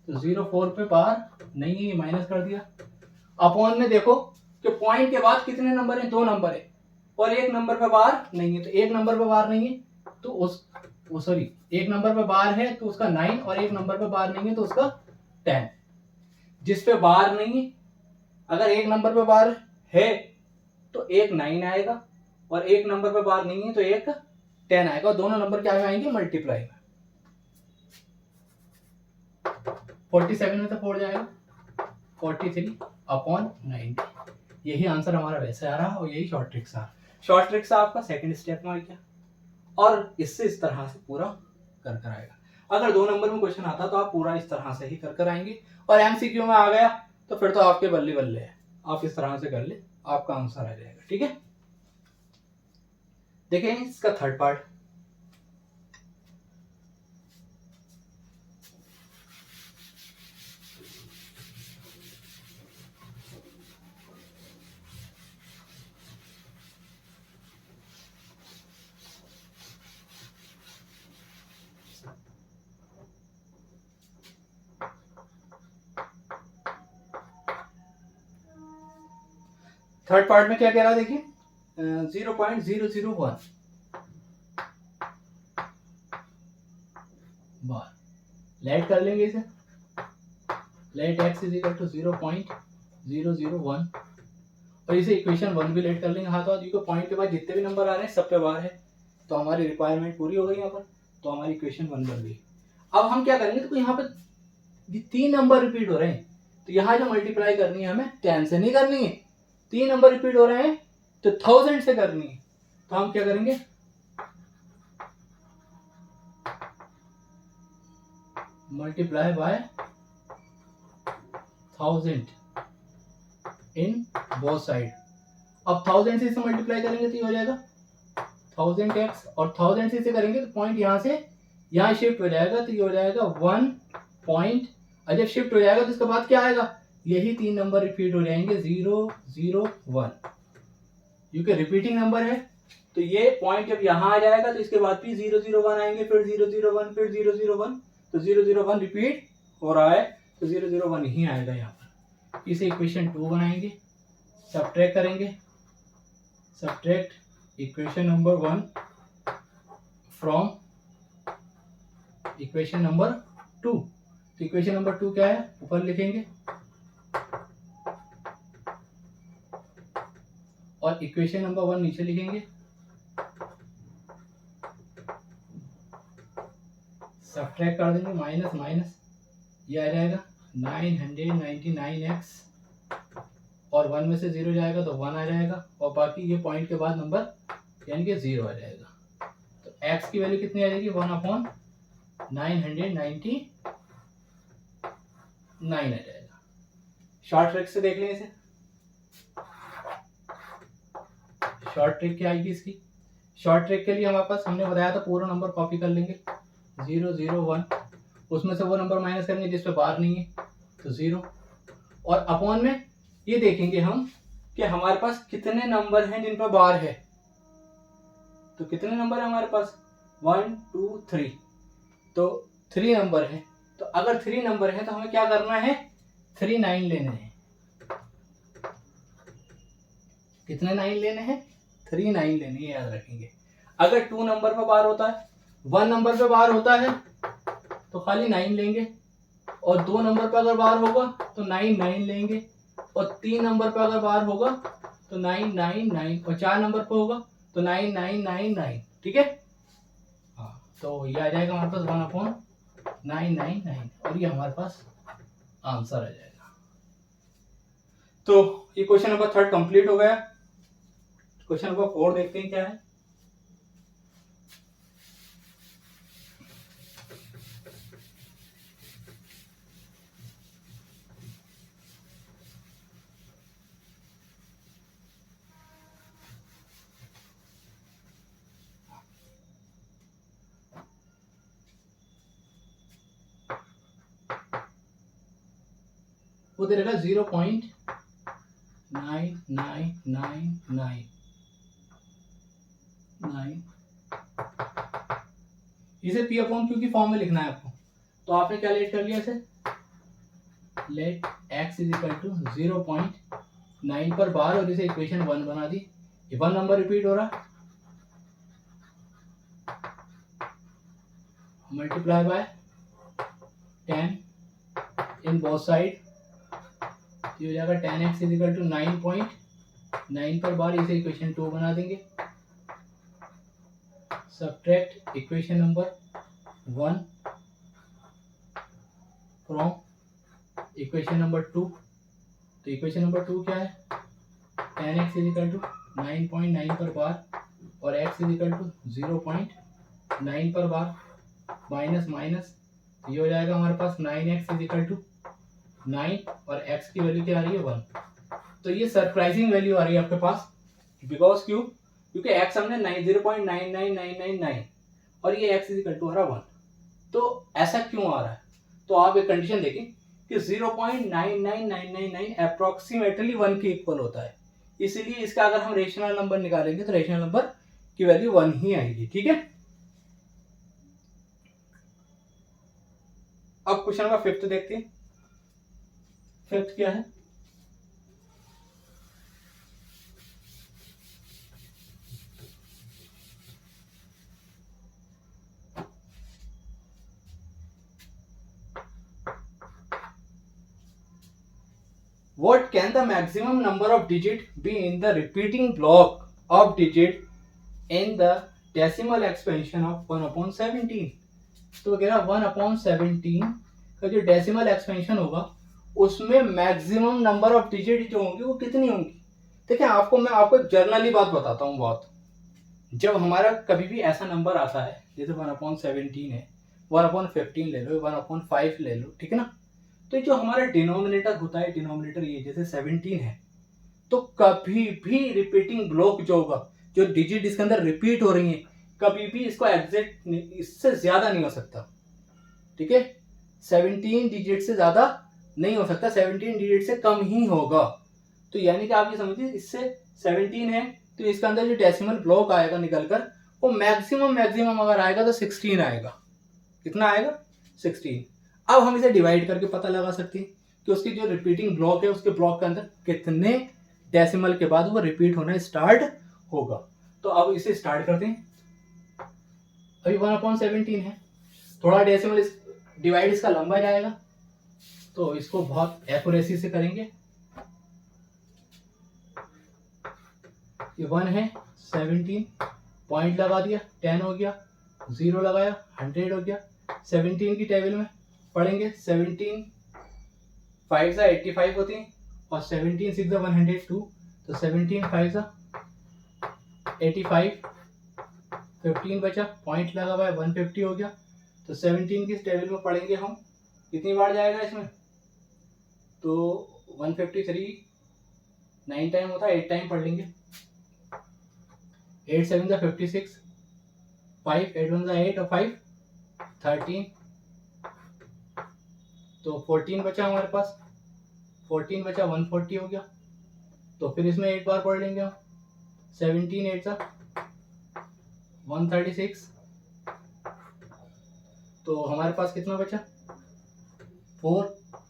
तो 04 पे बार नहीं है, माइनस कर दिया। अपॉन में देखो कि पॉइंट के बाद कितने नंबर है? 2 नंबर है, और एक नंबर पे बार नहीं है, तो एक नंबर पे बार नहीं है तो सॉरी, एक नंबर पे बार है तो उसका 9, और एक नंबर पे बार नहीं है तो उसका 10। जिस पे बार नहीं है, अगर एक नंबर पे बार है तो एक 9 आएगा, और एक नंबर पे बार नहीं है तो एक 10 आएगा, और दोनों नंबर क्या आएंगे? मल्टीप्लाई में। 47 में से 4 जाएगा 43/90। यही आंसर हमारा वैसे आ रहा, और यही शॉर्ट ट्रिक्स आ। शॉर्ट ट्रिक्स आपका सेकंड स्टेप में आ गया, और इससे इस तरह से पूरा कर आएगा। अगर 2 नंबर में क्वेश्चन आता तो आप पूरा इस तरह से ही कर आएंगे, और एमसीक्यू में आ गया तो फिर तो आपके बल्ले बल्ले है, आप इस तरह से कर ले, आपका आंसर आ जाएगा। ठीक है, देखें इसका थर्ड पार्ट। थर्ड पार्ट में क्या कह रहा है देखिए, 0.001 बार। लेट कर लेंगे इसे, let x is equal to 0.001, और इसे इक्वेशन 1 भी लेट कर लेंगे हाथों हाथ, क्योंकि पॉइंट के बाद जितने भी नंबर आ रहे हैं सब पे बार है, तो हमारी रिक्वायरमेंट पूरी हो गई यहाँ पर, तो हमारी इक्वेशन 1 बन गई। अब हम क्या करेंगे, तो यहाँ पे 3 नंबर रिपीट हो रहे हैं, तो यहाँ जो मल्टीप्लाई करनी है हमें 10 से नहीं करनी है, 3 नंबर रिपीट हो रहे हैं तो 1000 से करनी है। तो हम क्या करेंगे, multiply by 1000 in both side. अब 1000 से इसे मल्टीप्लाई करेंगे तो ये हो जाएगा 1000x, और 1000 से इसे करेंगे तो पॉइंट यहाँ से यहाँ शिफ्ट हो जाएगा, तो ये हो जाएगा 1 पॉइंट, और जब शिफ्ट हो जाएगा तो इसके बाद क्या आएगा, यही 3 नंबर रिपीट हो जाएंगे 001, क्योंकि रिपीटिंग नंबर है, तो ये पॉइंट जब यहाँ आ जाएगा तो इसके बाद भी 001 आएंगे, फिर 001, फिर 001, तो 001 रिपीट हो रहा है, तो 001 ही आएगा यहाँ पर। इसे इक्वेशन 2 बनाएंगे, सब्ट्रैक्ट करेंगे, subtract equation number 1 from equation number 2। तो इक्वेशन नंबर 2 क्या है, ऊपर लिखेंगे, और इक्वेशन नंबर 1 नीचे लिखेंगे। सब्ट्रैक्ट कर देंगे, माइनस माइनस ये आ जाएगा 999x और 1 में से 0 जाएगा तो 1 आ जाएगा और बाकी ये पॉइंट के बाद नंबर यानी कि 0 आ जाएगा। तो x की वैल्यू कितनी आ जाएगी 1/999 आ जाएगा। शॉर्ट ट्रिक से देख लें इसे। शॉर्ट ट्रिक क्या आएगी इसकी? शॉर्ट ट्रिक के लिए हमारे पास हमने बताया था पूरा नंबर कॉपी कर लेंगे 001, उसमें से वो नंबर माइनस करेंगे जिस पे बार नहीं है तो 0 और अपॉन में ये देखेंगे हम कि हमारे पास कितने नंबर हैं जिन पर बार है। तो कितने नंबर है हमारे पास 1 2 3, तो 3 नंबर है। तो अगर 3 नंबर है तो हमें क्या करना है 3 9 लेने हैं। कितने 9 लेने हैं 3 9 लेने हैं, याद रखेंगे। अगर 2 नंबर पर बार होता है 1 नंबर पे बार होता है तो खाली 9 लेंगे और 2 नंबर पे अगर बार होगा तो 9 9 लेंगे और 3 नंबर पे अगर बार होगा तो 9 9 9 और 4 नंबर पे होगा तो 9 9 9 9। ठीक है, हाँ, तो ये आ जाएगा हमारे पास 1/999 और ये हमारे पास आंसर आ जाएगा। तो ये क्वेश्चन नंबर 3 कंप्लीट हो गया। क्वेश्चन नंबर 4 देखते हैं क्या है। वो दे रखा 0.9999 इसे P अपॉन Q की फॉर्म में लिखना है आपको। तो आपने क्या लेट कर लिया इसे, let x is equal to 0.9 पर बार और इसे इक्वेशन 1 बना दी। ये 1 नंबर रिपीट हो रहा, multiply by 10 in both side, ये हो जाएगा 10x इज इक्वल टू 9.9 पर बार, इसे इक्वेशन 2 बना देंगे। Subtract equation number 1 from equation number 2। तो इक्वेशन नंबर 2 क्या है 10x इज इक्वल टू 9.9 पर बार और x इज इक्वल टू 0.9 पर बार, माइनस माइनस, ये हो जाएगा हमारे पास 9x इज इक्वल टू 9 और x की वैल्यू क्या आ रही है 1। तो ये सरप्राइजिंग वैल्यू आ रही है आपके पास, बिकॉज क्यों, क्योंकि x हमने 0.99999 और ये x इज इक्वल टू आ रहा 1। तो ऐसा क्यों आ रहा है, तो आप एक कंडीशन देखें कि 0.99999 अप्रोक्सीमेटली 1 के इक्वल होता है, इसलिए इसका अगर हम रेशनल नंबर निकालेंगे तो रेशनल नंबर की वैल्यू 1 ही आएगी। ठीक है, अब क्वेश्चन नंबर 5 देखते हैं। 5 क्या है, what can the maximum number of digit be in the repeating block of digit in the decimal expansion of 1/17। तो कह रहा 1/17 का जो डेसिमल एक्सपेंशन होगा उसमें मैक्सिमम नंबर ऑफ डिजिट जो होंगी वो कितनी होंगी। देखिए मैं आपको एक जर्नली बात बताता हूँ। बहुत जब हमारा कभी भी ऐसा नंबर आता है जैसे 1/17 है, 1/15 ले लो, 1/5 ले लो, ठीक है ना, तो जो हमारा डिनोमिनेटर होता है, डिनोमिनेटर ये जैसे 17 है, तो कभी भी रिपीटिंग ब्लॉक जो होगा, जो डिजिट इसके अंदर रिपीट हो रही है, कभी भी इसको एग्जैक्ट इससे ज्यादा नहीं हो सकता। ठीक है, 17 डिजिट से ज्यादा नहीं हो सकता, 17 डिजिट से कम ही होगा। तो यानी कि आप ये समझिए इससे 17 है तो इसके अंदर जो डेसिमल ब्लॉक आएगा निकलकर वो मैक्सिमम अगर आएगा तो 16 आएगा। कितना आएगा 16। अब हम इसे डिवाइड करके पता लगा सकते हैं कि उसकी जो रिपीटिंग ब्लॉक है उसके ब्लॉक के अंदर कितने डेसिमल के बाद वो रिपीट होना स्टार्ट होगा। तो अब इसे स्टार्ट करते हैं। अभी 1/17 है, थोड़ा डेसिमल डिवाइड इसका लंबा जाएगा तो इसको बहुत एक्यूरेसी से करेंगे। ये 1 है, 17 पॉइंट लगा दिया, 10 हो गया, 0 लगाया, 100 हो गया। 17 की टेबल में पढ़ेंगे 17 5 सा 85 होती हैं और 17 6 सा 102, तो 17 5 सा 85, 15 बचा, पॉइंट लगा हुआ है 150 हो गया। तो 17 किस टेबल में पढ़ेंगे हम, कितनी बार जाएगा इसमें, तो 153 9 टाइम होता है, 8 टाइम पढ़ लेंगे। 8 7 सा 56, 5 8 1 सा 8 और 5 13, तो 14 बचा हमारे पास, 14 बचा 140 हो गया। तो फिर इसमें एक बार पढ़ लेंगे हम, 17 8 सा 136, तो हमारे पास कितना बचा 4,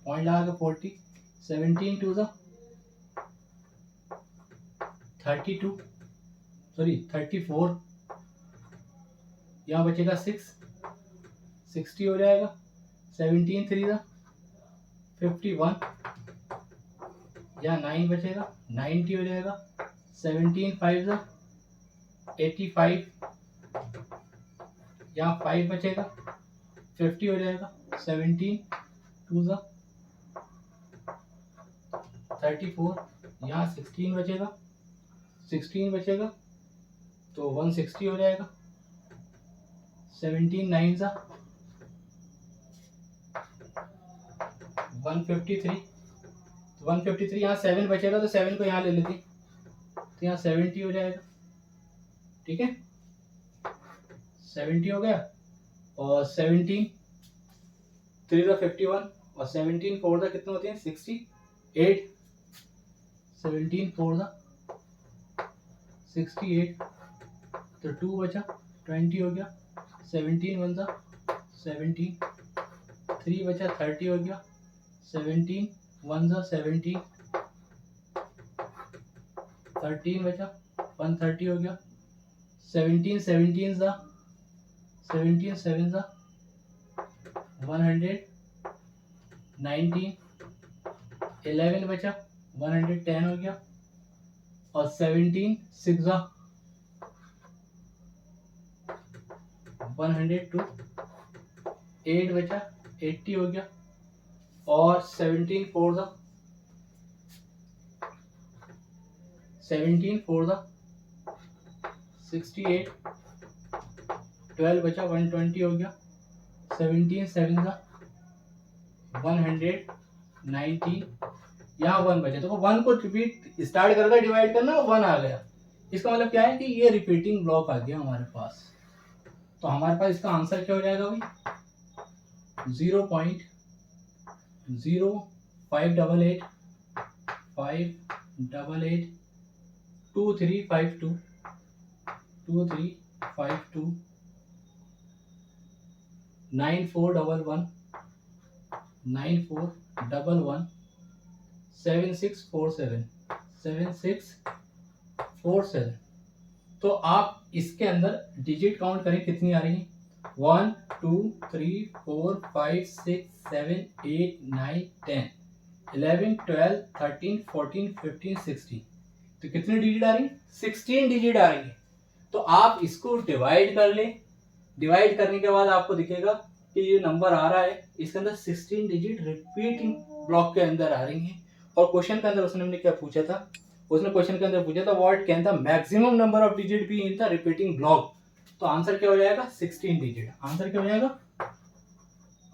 पॉइंट लगा के 40, 17 2 सा 32, सॉरी 34, यहाँ बचेगा 6, 60 हो जाएगा। 17 3 सा 51, यहाँ 9 बचेगा 90 हो जाएगा। 17 5 सा 85, यहाँ 5 बचेगा 50 हो जाएगा। 17 2 सा 34, यहाँ 16 बचेगा 16 बचेगा, तो 160 हो जाएगा। 17 9 सा 153, 153, यहाँ 7 बचेगा तो 7 को यहाँ ले लेती, तो यहाँ 70 हो जाएगा। ठीक है, 70 हो गया। और 17 3 सा 51 और 17 4 सा कितने होते हैं 68, 17 4 सा 68, तो 2 बचा 20 हो गया। 17 1 सा 17, 3 बचा 30 हो गया। 17 1 सा 17, 13 बचा 130 हो गया। 17 17 सा 17 7 सा 119, 11 बचा 110 हो गया। और 17 6 सा 102, 8 बचा 80 हो गया। और 17 4 सा 68, 12 बचा 120 हो गया। 17 7 सा 119, यहाँ 1 बचा, तो 1 को रिपीट स्टार्ट करके डिवाइड करना, 1 आ गया। इसका मतलब क्या है कि ये रिपीटिंग ब्लॉक आ गया हमारे पास। तो हमारे पास इसका आंसर क्या हो जाएगा भाई, 0.0588 588 2352 2352 9411 9411 7647 7647। तो आप इसके अंदर डिजिट काउंट करें कितनी आ रही है, 1 2 3 4 5 6 7 8 9 10 11 12 13 14 15 16, तो कितनी डिजिट आ रही है, 16 डिजिट आ रही है। तो आप इसको डिवाइड कर ले, डिवाइड करने के बाद आपको दिखेगा कि ये नंबर आ रहा है, इसके अंदर 16 डिजिट रिपीटिंग ब्लॉक के अंदर आ रही हैं। और क्वेश्चन के अंदर उसने क्या पूछा था, उसने क्वेश्चन के अंदर पूछा था what can the maximum number of digit B in the repeating block. तो आंसर क्या हो जाएगा, 16 डिजिट। आंसर क्या हो जाएगा,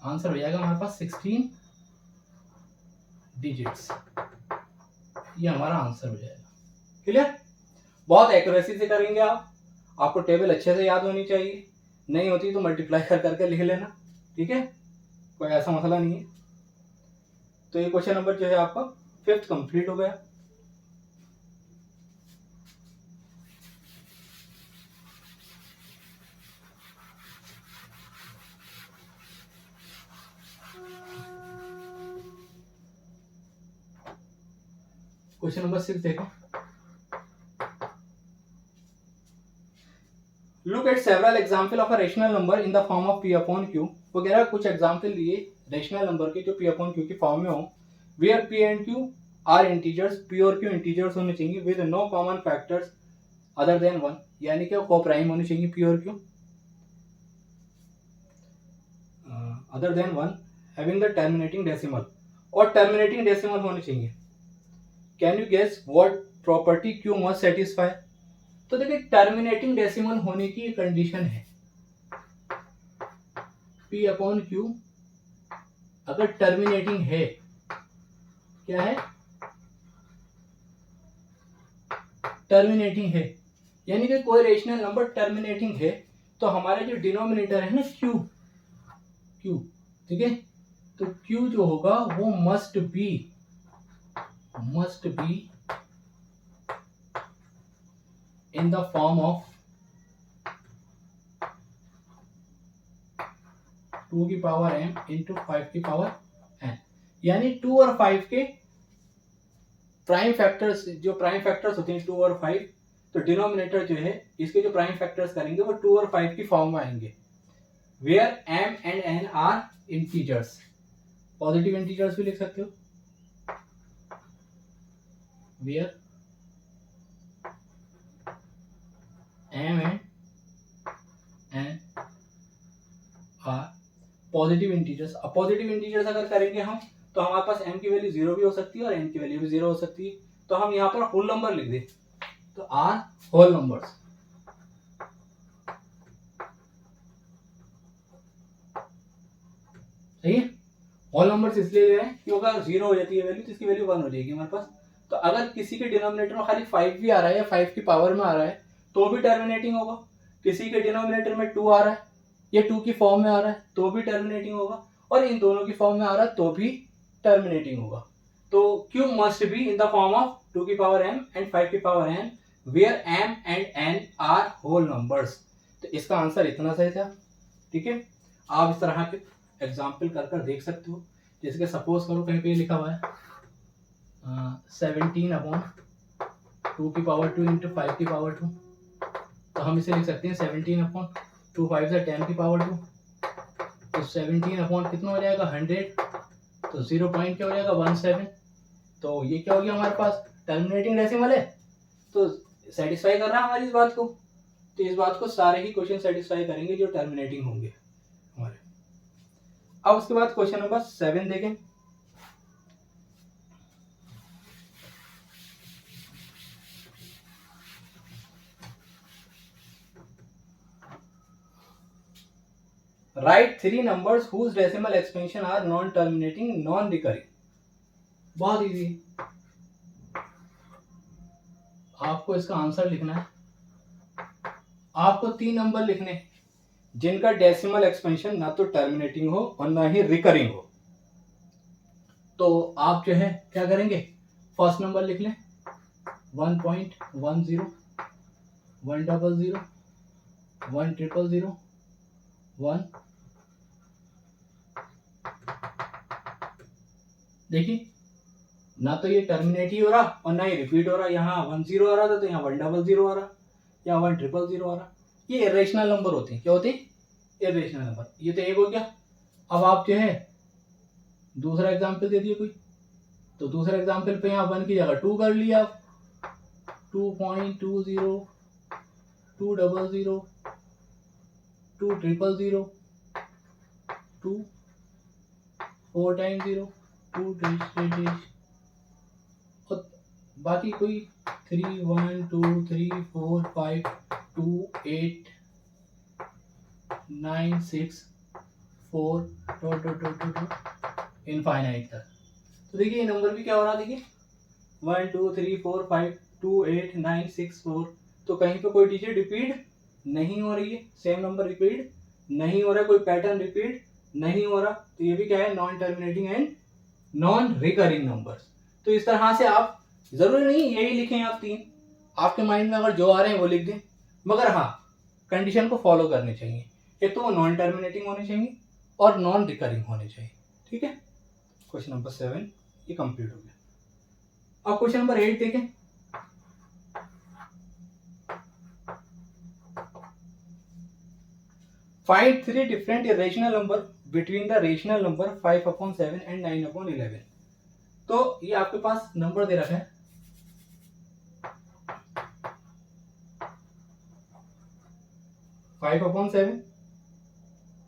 आंसर हो जाएगा हमारे पास 16 डिजिट्स, ये हमारा आंसर हो जाएगा। क्लियर, बहुत एक्यूरेसी से करेंगे आप, आपको टेबल अच्छे से याद होनी चाहिए, नहीं होती तो मल्टीप्लाई कर करके लिख लेना, ठीक है, कोई ऐसा मसला नहीं है। तो ये क्वेश्चन नंबर जो है आपका 5th कंप्लीट हो गया। क्वेश्चन नंबर 6 देखो, look at several example of a rational number in the form of p upon q। वगैरह कुछ एग्जाम्पल दिए रेशनल नंबर के जो p अपॉन q की फॉर्म में हो, where p and q are integers, p और q इंटीजर्स होने चाहिए with no common factors other than 1, यानी कि को प्राइम होनी चाहिए p और q other than 1, having the terminating decimal, और टर्मिनेटिंग डेसिमल होने चाहिए। Can you guess what property Q must satisfy? तो देखिए टर्मिनेटिंग डेसिमल होने की कंडीशन है P अपॉन क्यू अगर टर्मिनेटिंग है, क्या है, टर्मिनेटिंग है, यानी कि कोई रेशनल नंबर टर्मिनेटिंग है, तो हमारा जो डिनोमिनेटर है ना क्यू, क्यू, ठीक है, तो क्यू जो होगा वो must be in the form of 2 की पावर m इंटू 5 की पावर n, यानी 2 और 5 के प्राइम फैक्टर्स, जो प्राइम फैक्टर्स होते हैं 2 और 5, तो डिनोमिनेटर जो है इसके जो प्राइम फैक्टर्स करेंगे वो 2 और 5 की फॉर्म में आएंगे, where m and n are integers. Positive integers भी लिख सकते हो, where m and n are positive integers. अब पॉजिटिव इंटीजर्स अगर करेंगे हम, तो हमारे पास m की वैल्यू 0 भी हो सकती है और n की वैल्यू भी 0 हो सकती है, तो हम यहाँ पर होल नंबर लिख दें, तो आर होल नंबर्स। सही है, होल नंबर्स इसलिए ले रहे हैं क्योंकि अगर 0 हो जाती है वैल्यू तो इसकी वैल्यू 1 हो जाएगी हमारे पास। तो अगर किसी के डिनोमिनेटर में खाली 5 भी आ रहा है या 5 की पावर में आ रहा है तो भी टर्मिनेटिंग होगा, किसी के डिनोमिनेटर में 2 आ रहा है या 2 की फॉर्म में आ रहा है तो भी टर्मिनेटिंग होगा, और इन दोनों की फॉर्म में आ रहा है तो भी टर्मिनेटिंग होगा। तो Q must be in the form of 2 की पावर m एंड 5 की power n, where m and n are whole numbers. तो इसका आंसर इतना सही था। ठीक है, आप इस तरह के एग्जाम्पल कर देख सकते हो। जैसे कि सपोज करो कहीं पे लिखा हुआ है 17 अपॉन 2 की पावर 2 इंटू 5 की पावर 2, तो हम इसे लिख सकते हैं 17 अपॉन 2 5 से 10 की पावर 2, तो 17 अपॉन कितना हो जाएगा 100, तो 0 पॉइंट क्या हो जाएगा 17, तो ये क्या हो गया हमारे पास टर्मिनेटिंग डेसिमल है, तो सेटिस्फाई कर रहा है हमारी इस बात को। तो इस बात को सारे ही क्वेश्चन सेटिस्फाई करेंगे जो टर्मिनेटिंग होंगे हमारे। अब उसके बाद क्वेश्चन नंबर 7 देखें। Right 3 numbers whose decimal expansion are non terminating non recurring। बहुत इजी है, आपको इसका आंसर लिखना है। आपको 3 नंबर लिखने जिनका डेसिमल एक्सपेंशन ना तो टर्मिनेटिंग हो और ना ही रिकरिंग हो। तो आप जो है क्या करेंगे, फर्स्ट नंबर लिख लें 1.10 100 1000 1। देखिए ना तो ये टर्मिनेट ही हो रहा और ना ही रिपीट हो रहा, यहाँ 10 आ रहा था तो यहाँ 100 आ रहा, यहाँ 1000 आ रहा। ये इरेशनल नंबर होते हैं, क्या होते हैं, इरेशनल नंबर। ये तो एक हो गया। अब आप जो है दूसरा एग्जाम्पल दे दिए कोई, तो दूसरे एग्जाम्पल पे यहाँ 1 की जगह 2 कर लिया आप, 2.20 200 200 2 4 times 0 2 dash, और बाकी कोई 3 1 2 3 4 5 2 8 9 6 4 इनफाइनाइट तक। तो देखिए ये नंबर भी क्या हो रहा है, देखिए 1 2 3 4 5 2 8 9 6 4, तो कहीं पे कोई डिजिट रिपीट नहीं हो रही है, सेम नंबर रिपीट नहीं हो रहा है, कोई पैटर्न रिपीट नहीं हो रहा, तो ये भी क्या है non terminating and non recurring numbers. तो इस तरह से आप जरूरी नहीं यही लिखें आप 3, आपके माइंड में अगर जो आ रहे हैं वो लिख दें, मगर हाँ कंडीशन को फॉलो करनी चाहिए, एक तो वो नॉन टर्मिनेटिंग होने चाहिए और नॉन रिकरिंग होने चाहिए। ठीक है, क्वेश्चन नंबर 7 ये कंप्लीट हो गया। अब क्वेश्चन नंबर 8 देखें। Find 3 different irrational number between the rational number 5/7 and 9/11। तो ये आपके पास नंबर दे रखा है 5/7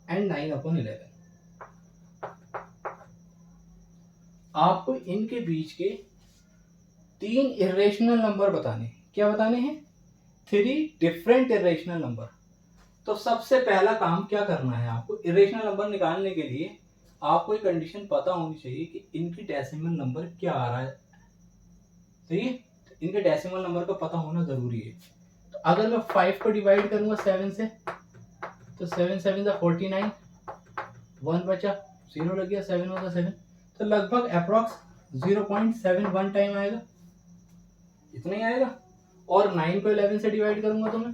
and 9/11। आपको इनके बीच के 3 इरेशनल नंबर बताने हैं। क्या बताने हैं? 3 डिफरेंट इरेशनल नंबर। तो सबसे पहला काम क्या करना है आपको, इरेशनल नंबर निकालने के लिए आपको एक कंडीशन पता होनी चाहिए कि इनकी डेसिमल नंबर क्या आ रहा है। सही है, इनके डेसिमल नंबर का पता होना जरूरी है। तो अगर मैं 5 को डिवाइड करूंगा 7 से, तो 7 7 जा 49, 1 बचा, 0 लग गया, 7 होगा 7, तो लगभग अप्रॉक्स 0.71 टाइम आएगा, इतना ही आएगा। और 9 को 11 से डिवाइड करूंगा तो मैं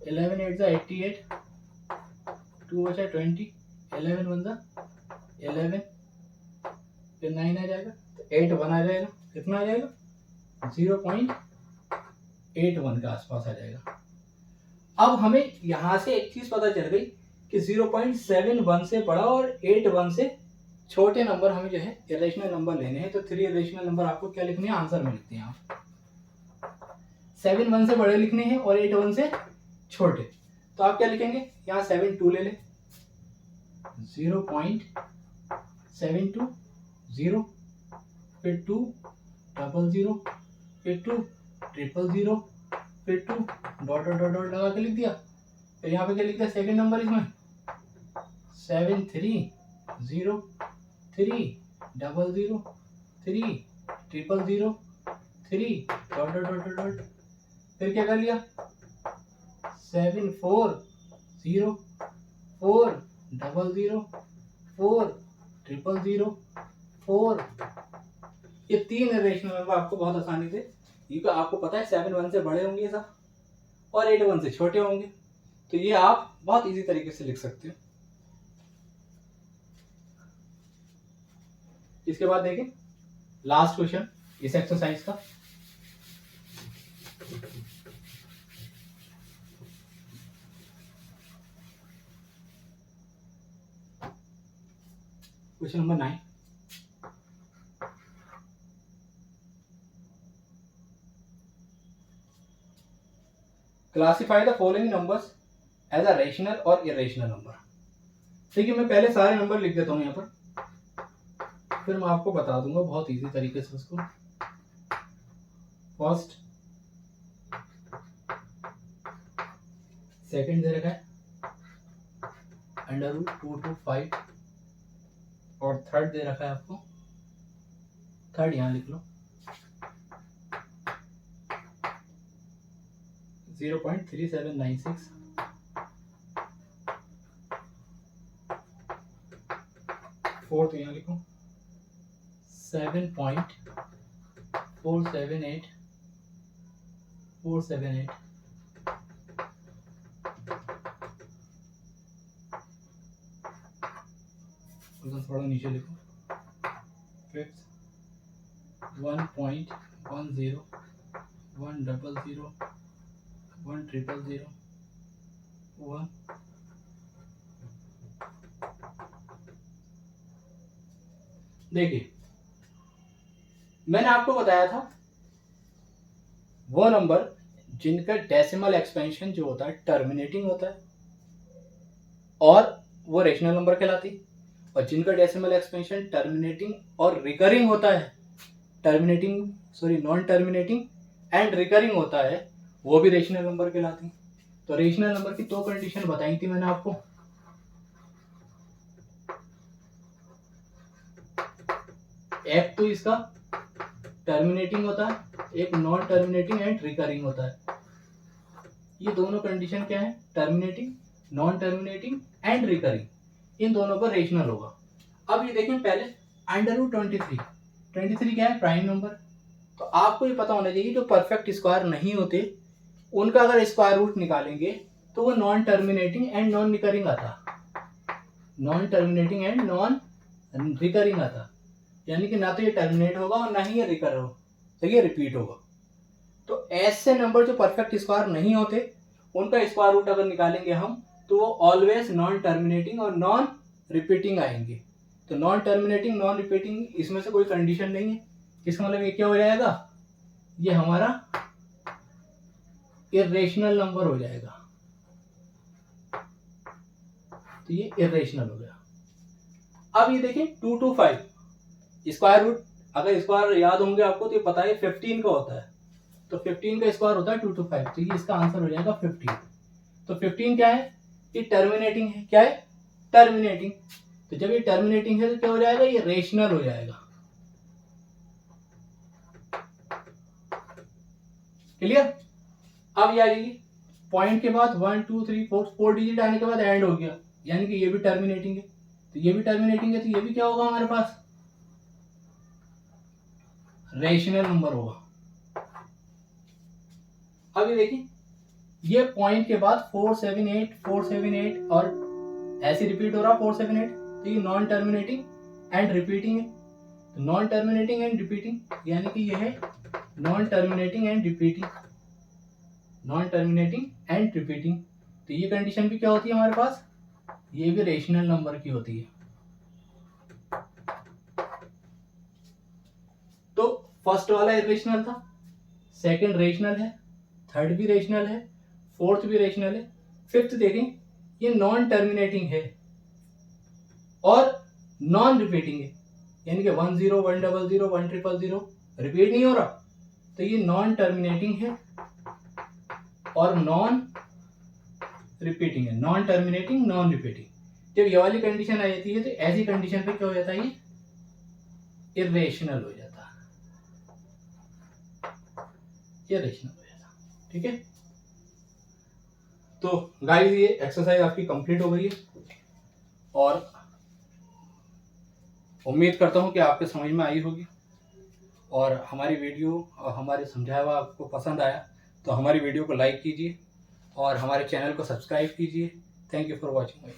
11 8 जा 88, 2 बचा 20, 11 1 जा 11, फिर 9 आ जाएगा, तो 8 1 आ जाएगा, कितना आ जाएगा? 0.81 के आसपास आ जाएगा। अब हमें यहाँ से एक चीज पता चल गई कि 0.71 से बड़ा और 81 से छोटे नंबर हमें जो है इरेशनल नंबर लेने हैं। तो 3 इरेशनल नंबर आपको क्या लिखने हैं? आंसर में लिखते हैं आप। 7 1 से बड़े लिखने हैं और 8 1 से छोटे। तो आप क्या लिखेंगे? यहाँ 7 2 ले लें, 0.720, फिर 2 0 फिर 2 0 फिर 2 डॉट डॉट डॉट डॉट लगा के लिख दिया। फिर यहाँ पे क्या लिख दिया सेकंड नंबर इसमें? 7 3 0 3 0 0 3 0 3 डॉट डॉट डॉट डॉट। फिर क्या कर लिया? 7 4 0 4 0 4 0 4। ये 3 इरेशनल नंबर आपको बहुत आसानी से, ये आपको पता है 7 1 से बड़े होंगे सब और 8 1 से छोटे होंगे, तो ये आप बहुत इजी तरीके से लिख सकते हो। इसके बाद देखें लास्ट क्वेश्चन इस एक्सरसाइज का। Question number 9। Classify the following numbers as a rational और इरेशनल नंबर। ठीक है, मैं पहले सारे नंबर लिख देता हूं यहाँ पर, फिर मैं आपको बता दूंगा बहुत इजी तरीके से उसको। फर्स्ट, सेकंड दे रखा है √2 to 5, और थर्ड दे रखा है आपको, थर्ड यहाँ लिख लो 0.3796, फोर्थ यहाँ लिखो 7.478 478, थोड़ा नीचे लिखो। फिफ्थ 1.10 100 100 1। देखिए, मैंने आपको बताया था वो नंबर जिनका डेसिमल एक्सपेंशन जो होता है टर्मिनेटिंग होता है और वो रेशनल नंबर कहलाती है, और जिनका डेसिमल एक्सपेंशन टर्मिनेटिंग और रिकरिंग होता है, नॉन टर्मिनेटिंग एंड रिकरिंग होता है, वो भी रेशनल नंबर कहलाती है। तो रेशनल नंबर की 2 कंडीशन बताई थी मैंने आपको। एक तो इसका टर्मिनेटिंग होता है, एक नॉन टर्मिनेटिंग एंड रिकरिंग होता है। ये दोनों कंडीशन क्या है? Terminating, non terminating and recurring, इन दोनों पर रेशनल होगा। अब ये देखें पहले √23, 23 क्या है? Prime number. तो आपको ये पता होना चाहिए जो परफेक्ट स्क्वायर नहीं होते उनका अगर स्क्वायर रूट निकालेंगे तो वो non terminating and non recurring आता, non terminating and non recurring आता, यानी कि ना तो ये टर्मिनेट होगा और ना ही ये रिकर होगा, तो ये रिपीट होगा। तो ऐसे नंबर जो परफेक्ट स्क्वायर नहीं होते उनका स्क्वायर रूट अगर निकालेंगे हम तो वो ऑलवेज नॉन टर्मिनेटिंग और नॉन रिपीटिंग आएंगे। तो नॉन टर्मिनेटिंग नॉन रिपीटिंग इसमें से कोई कंडीशन नहीं है, इसका मतलब ये क्या हो जाएगा? ये हमारा इरेशनल नंबर हो जाएगा, तो ये इरेशनल हो गया। अब ये देखिए 2 to 5 स्क्वायर रूट, अगर स्क्वायर याद होंगे आपको तो ये पता है 15 का होता है, तो 15 का स्क्वायर होता है 2 to 5, तो ये इसका आंसर हो जाएगा 15। तो 15 क्या है, ये टर्मिनेटिंग है, क्या है, टर्मिनेटिंग। तो जब ये टर्मिनेटिंग है तो क्या हो जाएगा, ये रेशनल हो जाएगा। क्लियर। अब ये आ जाएगी पॉइंट के बाद 1 2 3 4 डिजिट आने के बाद एंड हो गया, यानी कि ये भी टर्मिनेटिंग है, तो ये भी टर्मिनेटिंग है, तो ये भी क्या होगा हमारे पास, रेशनल नंबर होगा। अब ये देखिए ये पॉइंट के बाद 4 7 8 4 7 8 और ऐसे रिपीट हो रहा 4 7 8, तो ये नॉन टर्मिनेटिंग एंड रिपीटिंग है। तो नॉन टर्मिनेटिंग एंड रिपीटिंग, यानी कि ये है non terminating and repeating, non terminating and repeating. तो ये कंडीशन भी क्या होती है हमारे पास, ये भी रेशनल नंबर की होती है। तो फर्स्ट वाला इरेशनल था, सेकंड रेशनल है, थर्ड भी रेशनल है, फोर्थ भी रेशनल है, फिफ्थ देखें ये नॉन टर्मिनेटिंग है और नॉन रिपीटिंग है, यानी कि 1 0 1 0 0 1 0 0 रिपीट नहीं हो रहा, तो ये नॉन टर्मिनेटिंग है और नॉन रिपीटिंग है, नॉन टर्मिनेटिंग नॉन रिपीटिंग। जब ये वाली कंडीशन आ जाती है तो ऐसी कंडीशन पे क्या हो जाता है, ये इरेशनल हो जाता है, ये रेशनल हो जाता है। ठीक है, तो गाइस ये एक्सरसाइज आपकी कंप्लीट हो गई है और उम्मीद करता हूँ कि आपके समझ में आई होगी, और हमारी वीडियो और हमारे समझाया हुआ आपको पसंद आया तो हमारी वीडियो को लाइक कीजिए और हमारे चैनल को सब्सक्राइब कीजिए। Thank you for watching.